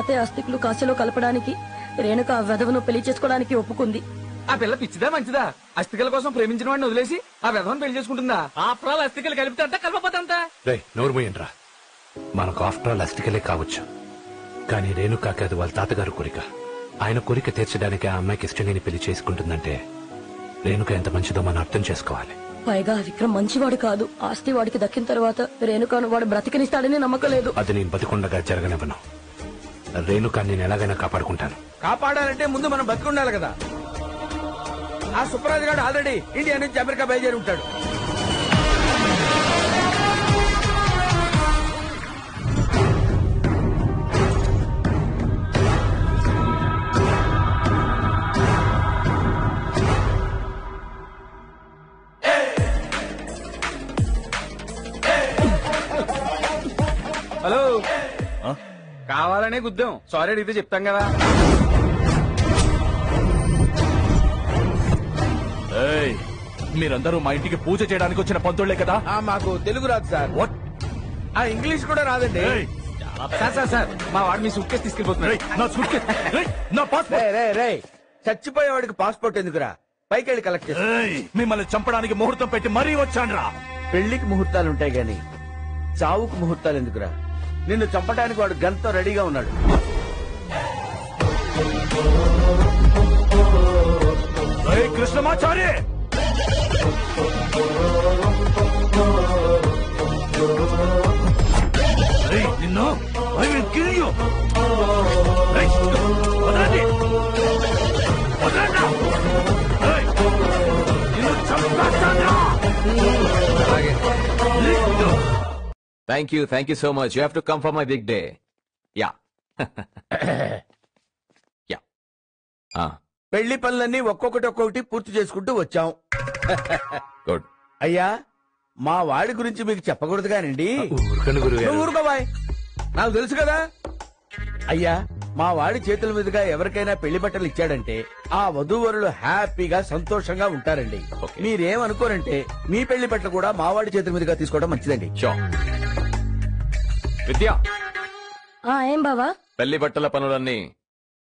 తాతయ్య అస్థికులు కాశీలో కలపడానికి రేణుక ఆ వెధవను పెళ్లి చేసుకోవడానికి ఒప్పుకుంది. ఆ పిల్ల పిచ్చిదా మంచిదా? అస్థికల కోసం ప్రేమించిన వాడిని వదిలేసి ఆ విధవను పెళ్లి చేసుకుంటుందా? ఆఫ్టర్ ఆల్ అస్థికలు కలిపితే అంతా కలపపోతా. నోరు మూయండ్రా. మనకు ఆఫ్టర్ ఆల్ అస్థికలే కావచ్చు, కానీ రేణుకాకి అది వాళ్ళ తాతగారు కోరిక. ఆయన కోరిక తీర్చడానికి ఆ అమ్మాయికి ఇష్టం లేని పెళ్లి చేసుకుంటుందంటే రేణుక ఎంత మంచిదో మనం అర్థం చేసుకోవాలి. పైగా విక్రమ్ మంచివాడు కాదు. ఆస్తి వాడికి దక్కిన తర్వాత రేణుకాను వాడు బ్రతికనిస్తాడని నమ్మకం లేదు. అది నేను బతికుండగా జరగనివ్వను. రేణుకా నేను ఎలాగైనా కాపాడుకుంటాను. కాపాడాలంటే ముందు మనం బతికుండాలి కదా. ఆ సుబ్బరాజు గారు ఆల్రెడీ ఇండియా నుంచి అమెరికా బయలుదేరి ఉంటాడు. హలో, కావాలనే గుద్దాం. సారీ అడిగితే చెప్తాం కదా. మీరందరూ మా ఇంటికి పూజ చేయడానికి వచ్చిన పంతుళ్లే కదా? మాకు తెలుగు రాదు సార్. ఇంగ్లీష్ కూడా రాదండి. సార్ మా వాడు మీ సూట్ కేసు తీసుకెళ్ళిపోతున్నాడు. చచ్చిపోయేవాడికి పాస్పోర్ట్ ఎందుకురా? పైకి వెళ్ళి కలెక్ట్ చేస్తా. మిమ్మల్ని చంపడానికి ముహూర్తం పెట్టి మరీ వచ్చానురా. పెళ్లికి ముహూర్తాలుంటాయి గాని చావుకు ముహూర్తాలు ఎందుకురా? నిన్ను చంపడానికి వాడు గన్తో రెడీగా ఉన్నాడు. కృష్ణమాచారి, నిన్ను I will kill you. Thank you so much. You have to come for my big day. Yeah. Yeah. పెళ్లి పనులన్నీ ఒక్కొక్కటి పూర్తి చేసుకుంటూ వచ్చాం. Good. అయ్యా, మా వాడి గురించి మీకు చెప్పకూడదు కానండి. ఊరుకోబాయ్, నాకు తెలుసు కదా. అయ్యా, మా వాడి చేతుల మీదుగా ఎవరికైనా పెళ్లి బట్టలు ఇచ్చాడంటే ఆ వధూవరులు హ్యాపీగా సంతోషంగా ఉంటారండి. మీరేమనుకోరంటే మీ పెళ్లి బట్టలు కూడా మా వాడి చేతుల మీదుగా తీసుకోవడం మంచిదండి. విద్య, ఏం బావా? పెళ్లి బట్టల పనులన్నీ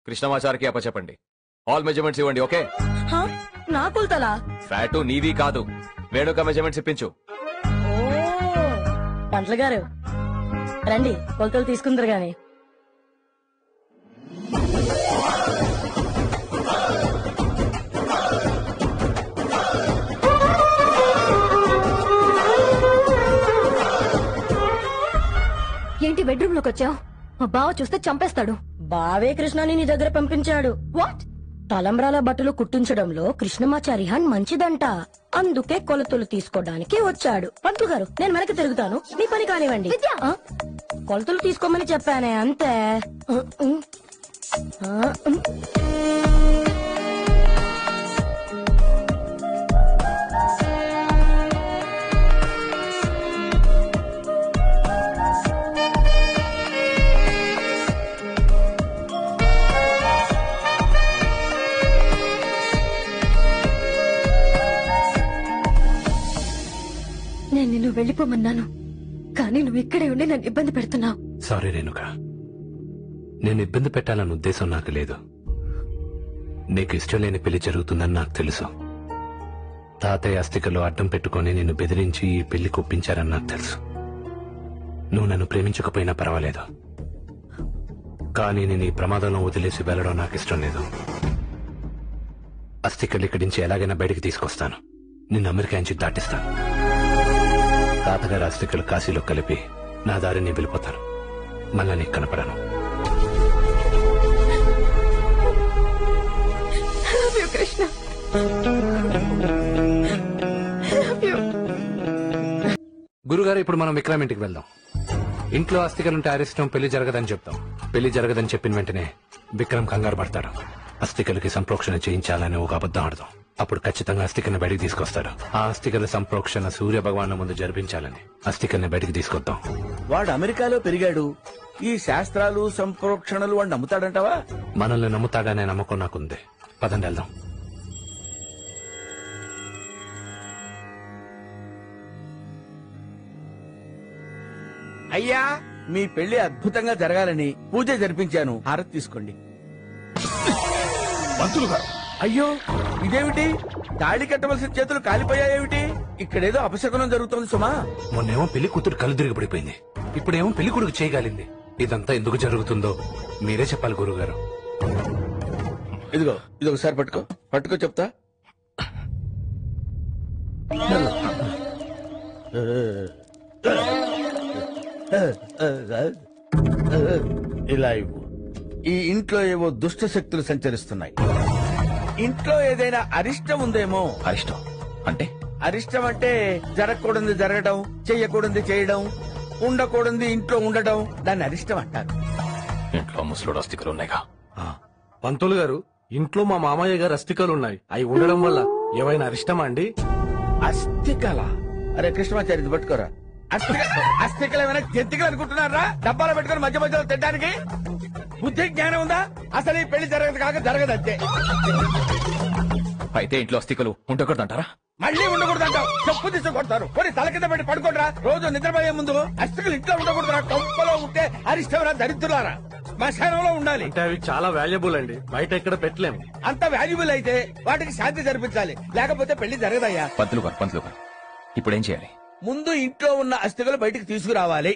కృష్ణమాచారికి అప్పచెప్పండి. ఆల్ మెజర్మెంట్స్ ఇవ్వండి. ఓకే? నా కొలతలా? ఫ్యాటు నీది కాదు, వేణుక మెజర్మెంట్స్ ఇప్పించు. పంటల గారు రండి, కొలతలు తీసుకుందరు గాని. ఏంటి బెడ్రూమ్ లోకి వచ్చావు? మా బావ చూస్తే చంపేస్తాడు. బావే కృష్ణని నీ దగ్గర పంపించాడు. వాట్? తలంబ్రాల బట్టలు కుట్టించడంలో కృష్ణమాచారి మంచిదంట. అందుకే కొలతలు తీసుకోవడానికి వచ్చాడు. పంతులు గారు, నేను వెనక్కి తిరుగుతాను, మీ పని కానివ్వండి. కొలతలు తీసుకోమని చెప్పానే, అంతే. నేను నిన్ను వెళ్ళిపోమన్నాను, కానీ నువ్వు ఇక్కడే ఉండి నన్ను ఇబ్బంది పెడుతున్నావు. సారీ రేణుక, నేను ఇబ్బంది పెట్టాలన్న ఉద్దేశం నాకు లేదు. నీకు ఇష్టం లేని పెళ్లి జరుగుతుందని నాకు తెలుసు. తాతయ్య అస్థికలో అడ్డం పెట్టుకుని నిన్ను బెదిరించి ఈ పెళ్లి ఒప్పించారని నాకు తెలుసు. నువ్వు నన్ను ప్రేమించకపోయినా పర్వాలేదు, కానీ నేను ఈ ప్రమాదంలో వదిలేసి వెళ్లడం నాకు ఇష్టం లేదు. అస్థికలు ఇక్కడి నుంచి ఎలాగైనా బయటికి తీసుకొస్తాను. నిన్ను అమెరికా నుంచి దాటిస్తాను. తాతగారి అస్థికలు కాశీలో కలిపి నా దారిని వెళ్ళిపోతాను. మళ్ళా నీకు కనపడను. కృష్ణ, గురుగారు, ఇప్పుడు మనం విక్రమ్ ఇంటికి వెళ్దాం. ఇంట్లో అస్థికలుంటే అరిష్టం, పెళ్లి జరగదని చెప్తాం. పెళ్లి జరగదని చెప్పిన వెంటనే విక్రమ్ కంగారు పడతాడు. అస్థికలకి సంప్రోక్షణ చేయించాలని ఒక అబద్ధం ఆడదాం. అప్పుడు ఖచ్చితంగా అస్థికల్ని బయటికి తీసుకొస్తాడు. ఆ అస్థికల సంప్రోక్షణ సూర్య భగవాన్ ముందు జరిపించాలని అస్థికల్ని బయటికి తీసుకొద్దాం. వాడు అమెరికాలో పెరిగాడు. ఈ శాస్త్రాలు సంప్రోక్షణలు వాడు నమ్ముతాడంటావా? మనల్ని నమ్ముతాడనే నమ్మకం నాకుంది. పదండి వెళ్దాం. అయ్యా, మీ పెళ్లి అద్భుతంగా జరగాలని పూజ జరిపించాను. హారతి తీసుకోండి. పంతులు గారు, అయ్యో ఇదేమిటి? తాళి కట్టవలసిన చేతులు కాలిపోయాయేమిటి? ఇక్కడేదో అపశకునం జరుగుతోంది సుమా. మొన్నేమో పెళ్లి కూతురు కళ్ళు తిరిగి పడిపోయింది, ఇప్పుడేమో పెళ్లి కొడుకు చేయగలింది. ఇదంతా ఎందుకు జరుగుతుందో మీరే చెప్పాలి గురుగారు. ఇదిగో ఇది ఒకసారి పట్టుకో చెప్తా. ఇలా ఇవ్వు. ఈ ఇంట్లో ఏవో దుష్ట శక్తులు సంచరిస్తున్నాయి. ఇంట్లో ఏదైనా అరిష్టం ఉందేమో. అరిష్టం అంటే? అరిష్టం అంటే జరగకూడదు జరగడం, చెయ్యకూడదు చేయడం, ఉండకూడదు ఇంట్లో ఉండడం, దాన్ని అరిష్టం అంటారు. ఇంట్లో ముసలోడు అస్థికలు ఉన్నాయిగా. పంతులు గారు, ఇంట్లో మా మామయ్య గారు అస్థికలున్నాయి. అవి ఉండడం వల్ల ఏమైనా అరిష్టమా అండి? అస్థికల? అరే కృష్ణమాచారి ఇది పట్టుకోరా. అస్థికలు ఏమైనా జంతికలు అనుకుంటున్నారా? డబ్బాలో పెట్టుకుని మధ్య మధ్యలో తినడానికి బుద్ధి జ్ఞానం ఉందా? అసలు ఈ పెళ్లి జరగదు కాక జరగదు అంతే. అయితే ఇంట్లో అస్థికలు ఉండకూడదంటారా? మళ్ళీ ఉండకూడదంటావు. చెప్పు తీసుకొడతారు. కొన్ని తల కింద పెట్టి పడుకోడరా. రోజు నిద్రపోయే ముందు అస్థికలు ఇంట్లో ఉండకూడదురా. కొంపలో ఉంటే అరిష్టంరా, దరిద్రులారా. శ్మశానంలో ఉండాలి. అంటే అవి చాలా వాల్యుబుల్ అండి, బయట ఎక్కడ పెట్టలేము. అంత వాల్యుబుల్ అయితే వాటికి శాంతి జరిపించాలి, లేకపోతే పెళ్లి జరగదయ్యా. పంతులు గారు ఇప్పుడేం చేయాలి? ముందు ఇంట్లో ఉన్న అస్థికలు బయటికి తీసుకురావాలి.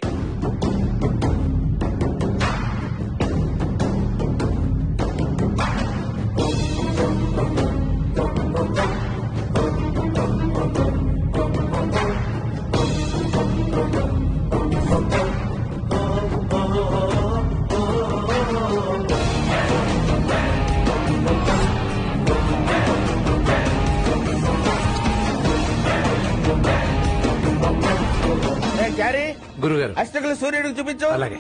గురుగారు అష్టకులు సూర్యుడికి చూపించు. అలాగే.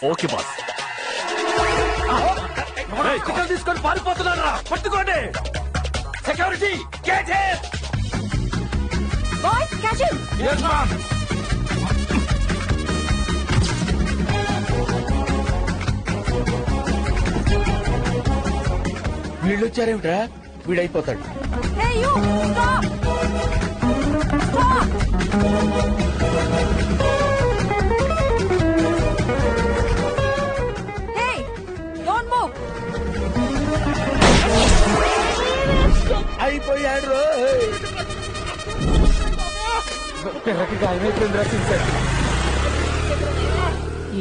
Okay boss. తీసుకొని పారిపోతున్నారా? పట్టుకోండి. Security get him. Boys catch him. yes ma'am. వీళ్ళొచ్చారేమిట్రా? వీడైపోతాడు. Hey you, stop. Stop. Hey, don't move. అయిపోయాడు రోయ్. పిల్లకి గాయమైపోయిందిరా.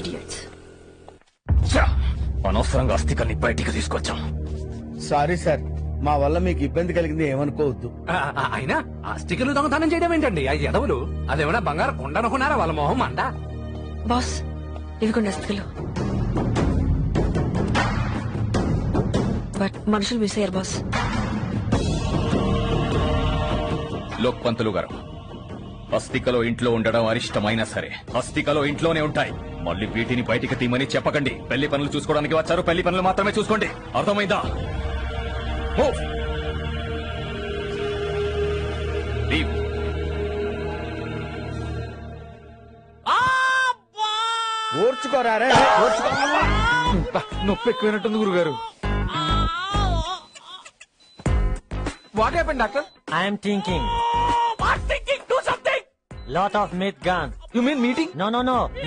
Idiots. అనవసరంగా అస్థికల్ని బయటికి తీసుకొచ్చాం. సారీ సార్, మా వల్ల మీకు ఇబ్బంది కలిగింది ఏమనుకోవద్దు. అయినా అస్థికలు దొంగతనం చేయడం ఏంటండి? ఆ ఎదవలు అదేమన్నా బంగారు కొండనుకున్నారా? వాళ్ళ మొహం అంట. బాస్, ఇవిగోండి అస్థికలు. బట్ మనుషులు మిస్ అయ్యారు బాస్. లోక్ పంతులు గారు, అస్థికలో ఇంట్లో ఉండడం అరిష్టమైనా సరే అస్థికలో ఇంట్లోనే ఉంటాయి. మళ్ళీ వీటిని బయటికి తీయమని చెప్పకండి. పెళ్లి పనులు చూసుకోవడానికి వచ్చారు, పెళ్లి పనులు మాత్రమే చూసుకోండి. అర్థమైందా? ఓర్చుకోరా రే, ఓర్చుకో. నొప్పి ఎక్కువైనట్టుంది గురుగారు. What happened doctor? I am thinking. What thinking? Do something. Lot of meat gun. You mean meeting? No,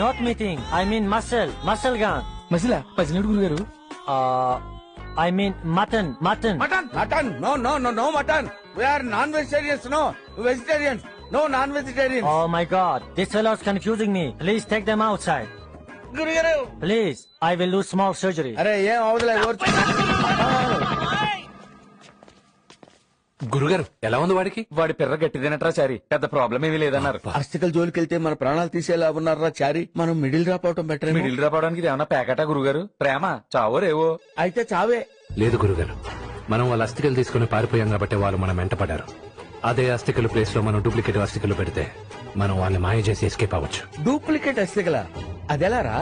not meeting. I mean muscle gun. మసిలా పసిలేడు గురుగారు. I mean mutton. Mutton no no no no mutton. We are non vegetarians. No vegetarians. No non vegetarians. Oh my God, this fellow is confusing me. Please take them outside. గురుగారు Please, I will do small surgery. అరే ఏం అవదులే, ఓర్చు. గురుగారు ఎలా ఉంది వాడికి? వాడి పిర్ర గట్టిదేనట్రా చారి, పెద్ద problem ఏమీ లేదన్నారు. అస్థికల్ జోలికి వెళ్తే మన ప్రాణాలు తీసేలా ఉన్నారా చారి? మనం మిడిల్ డ్రాప్ అవటం బెటర్. మిడిల్ డ్రాప్ అవడానికి ఏమన్నా ప్యాకెటా గురుగారు? ప్రేమ చావో రేవో. అయితే చావే. లేదు గురుగారు, మనం వాళ్ళ అస్థికలు తీసుకుని పారిపోయాం కాబట్టి వాళ్ళు మనం వెంటపడ్డారు. అదే అస్థికల ప్లేస్ లో మనం డూప్లికేట్ అస్థికలు పెడితే మనం వాళ్ళని మాయ చేసి ఎస్కేప్ అవ్వచ్చు. డూప్లికేట్ అస్థికల? అదెలా రా?